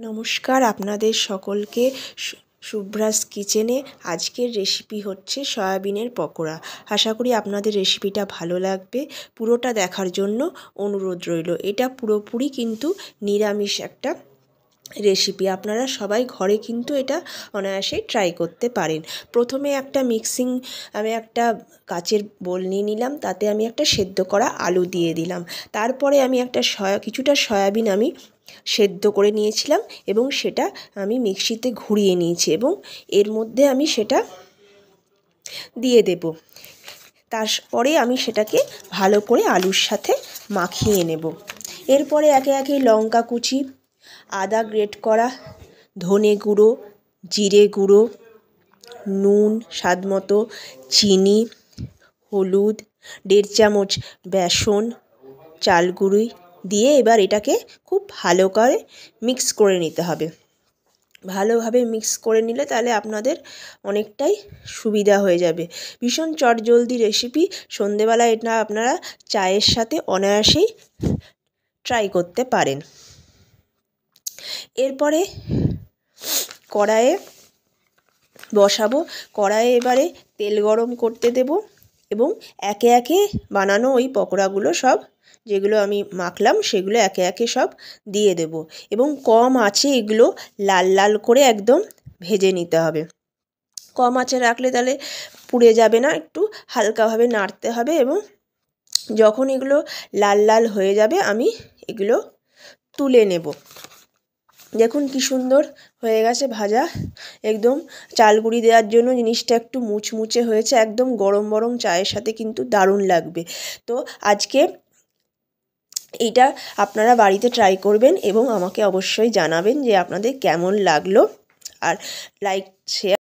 নমস্কার আপনাদের সকলকে শুভ্রাস কিচেনে আজকের রেসিপি হচ্ছে সয়াবিনের পকোড়া। আশা করি আপনাদের রেসিপিটা ভালো লাগবে। পুরোটা দেখার জন্য অনুরোধ রইল। এটা পুরোপুরি কিন্তু নিরামিষ একটা রেসিপি। আপনারা সবাই ঘরে কিন্তু এটা অনায়াসেই ট্রাই করতে পারেন। প্রথমে আমি একটা কাচের বোল নিয়ে নিলাম, তাতে আমি একটা সেদ্ধ করা আলু দিয়ে দিলাম। তারপরে আমি কিছুটা সয়াবিন আমি সেদ্ধ করে নিয়েছিলাম এবং সেটা আমি মিক্সিতে ঘুরিয়ে নিয়েছি এবং এর মধ্যে আমি সেটা দিয়ে দেব। তারপরে আমি সেটাকে ভালো করে আলুর সাথে মাখিয়ে নেব। এরপরে একে একে লঙ্কা কুচি, আদা গ্রেট করা, ধনে গুঁড়ো, জিরে গুঁড়ো, নুন স্বাদমতো, চিনি, হলুদ, 1.5 চামচ বেসন, চাল গুঁড়ি দিয়ে এবার এটাকে খুব ভালো করে মিক্স করে নিতে হবে। ভালোভাবে মিক্স করে নিলে তাহলে আপনাদের অনেকটাই সুবিধা হয়ে যাবে। ভীষণ চটজলদি রেসিপি। সন্ধেবেলা এটা আপনারা চায়ের সাথে অনায়াসেই ট্রাই করতে পারেন। এরপরে কড়াইয়ে বসাবো। কড়াইয়ে এবারে তেল গরম করতে দেব এবং একে একে বানানো ওই পকোড়াগুলো সব যেগুলো আমি মাখলাম সেগুলো একে একে সব দিয়ে দেব এবং কম আঁচে এগুলো লাল লাল করে একদম ভেজে নিতে হবে। কম আঁচে রাখলে তাহলে পুড়ে যাবে না, একটু হালকাভাবে নাড়তে হবে এবং যখন এগুলো লাল লাল হয়ে যাবে আমি এগুলো তুলে নেব। দেখুন কি সুন্দর হয়ে গেছে ভাজা। একদম চাল গুঁড়ি দেওয়ার জন্য জিনিসটা একটু মুচমুচে হয়েছে। একদম গরম গরম চায়ের সাথে কিন্তু দারুণ লাগবে। তো আজকে এইটা আপনারা বাড়িতে ট্রাই করবেন এবং আমাকে অবশ্যই জানাবেন যে আপনাদের কেমন লাগলো। আর লাইক শেয়ার